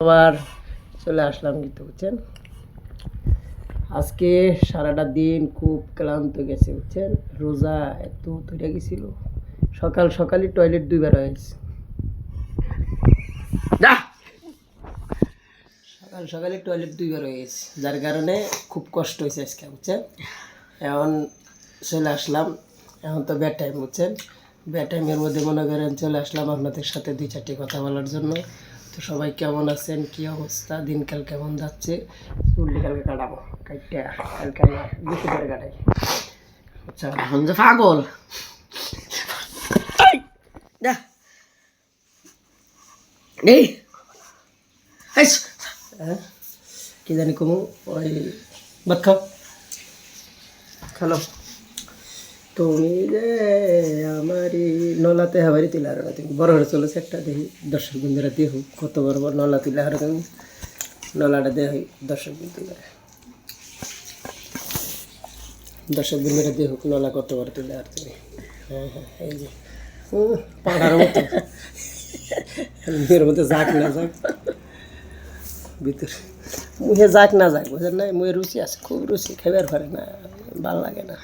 আবার চলে আসলাম কিন্তু বুঝছেন, আজকে সারাটা দিন খুব ক্লান্ত গেছে বুঝছেন। রোজা এত ধরে গেছিল, সকাল সকালই টয়লেট দুইবার হয়েছে, সকাল সকালে টয়লেট দুইবার হয়ে গেছে, যার কারণে খুব কষ্ট হয়েছে আজকে বুঝছেন। এখন চলে আসলাম, এখন তো ব্যাড টাইম বুঝছেন, ব্যাড টাইমের মধ্যে মনে করেন চলে আসলাম আপনাদের সাথে দুই চারটি কথা বলার জন্য। তো সবাই কেমন আছেন, কি অবস্থা, দিনকাল কেমন যাচ্ছে? চুলটি কালকে কাটাবো, কাটতে কালকে আমরা বেশি করে কাটাই। আচ্ছা এখন যে পাগল এই কি জানি কমু ওই ভাত খাও খালো তুমি যে আমারই নলাতে হাবারি তুলে আর তুমি বড় হয়ে চলেছে একটা দেখি দর্শক বিন্দুরা দিয়ে হোক কত বড় বড় নলা তুলে আর তুমি নলাটা দিয়ে হোক দর্শক বিন্দুরা দিয়ে হোক নলা কত বড় তুলে আর তুমি। হ্যাঁ হ্যাঁ এই যে পাড়ার মতো মেয়ের মধ্যে যাক না যাক ভিতরে মুখে যাক না যাক বুঝেন না, মুখে রুচি আছে, খুব রুচি, খাবার পারে না, ভালো লাগে না,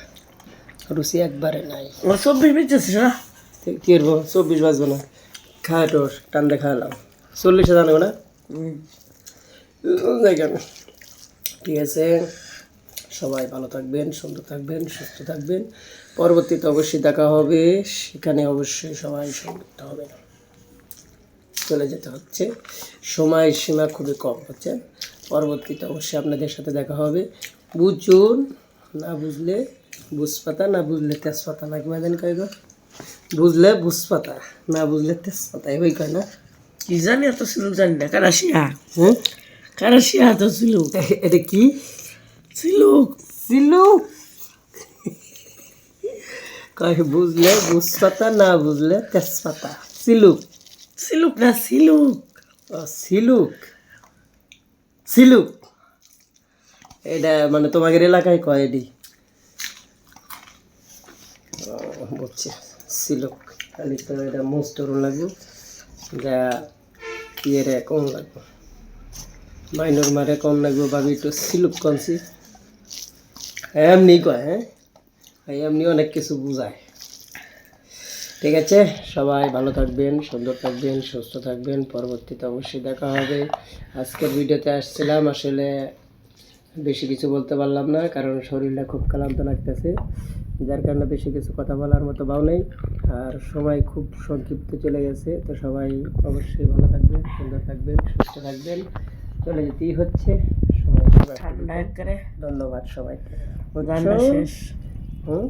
রুচি একবারে নাই। 24 বেজেছে না, কি করবো 24 বাজবো না, খায় তোর টান্ডে খাওয়ালাম 40-এ জানবো না কেন। ঠিক আছে, সবাই ভালো থাকবেন, সুন্দর থাকবেন, সুস্থ থাকবেন। পরবর্তীতে অবশ্যই দেখা হবে, সেখানে অবশ্যই সবাই সংযুক্ত হবে, চলে যেতে হচ্ছে, সময় সীমা খুবই কম হচ্ছে। পরবর্তীতে অবশ্যই আপনাদের সাথে দেখা হবে। বুঝুন, না বুঝলে বুঝপাতা, না বুঝলে তেজপাতা, নাকি বাদেন কয় গো, বুঝলে বুঝপাতা, না বুঝলে তেজপাতা, ওই কয় না, কি জানি এত ছিল জানি না, কারাশিয়া হুম কারাশিয়া তো ছিল, এটা কি ছিল সিলু কয় বুঝলে বুঝপাতা, না বুঝলে তেজপাতা, সিলুক সিলুক না সিলুক, সিলুক সিলুক এটা মানে তোমাদের এলাকায় কয় এটি বুঝছি সিলুক। খালি তো এটা মোস্টরও লাগবে, যা ইয়েরে কম লাগবে, মাইনর মারে কম লাগবে, ভাবি একটু সিলুক কনছি এমনি কয়, হ্যাঁ এমনি অনেক কিছু বুঝায়। ঠিক আছে, সবাই ভালো থাকবেন, সুন্দর থাকবেন, সুস্থ থাকবেন। পরবর্তীতে অবশ্যই দেখা হবে। আজকের ভিডিওতে আসছিলাম, আসলে বেশি কিছু বলতে পারলাম না, কারণ শরীরটা খুব ক্লান্ত লাগতেছে, যার কারণে বেশি কিছু কথা বলার মতো ভাও নেই, আর সময় খুব সংক্ষিপ্ত চলে গেছে। তো সবাই অবশ্যই ভালো থাকবেন, সুন্দর থাকবেন, সুস্থ থাকবেন, চলে যেতেই হচ্ছে সময়। ঠান্ডা করে ধন্যবাদ সবাইকে। শেষ। হুম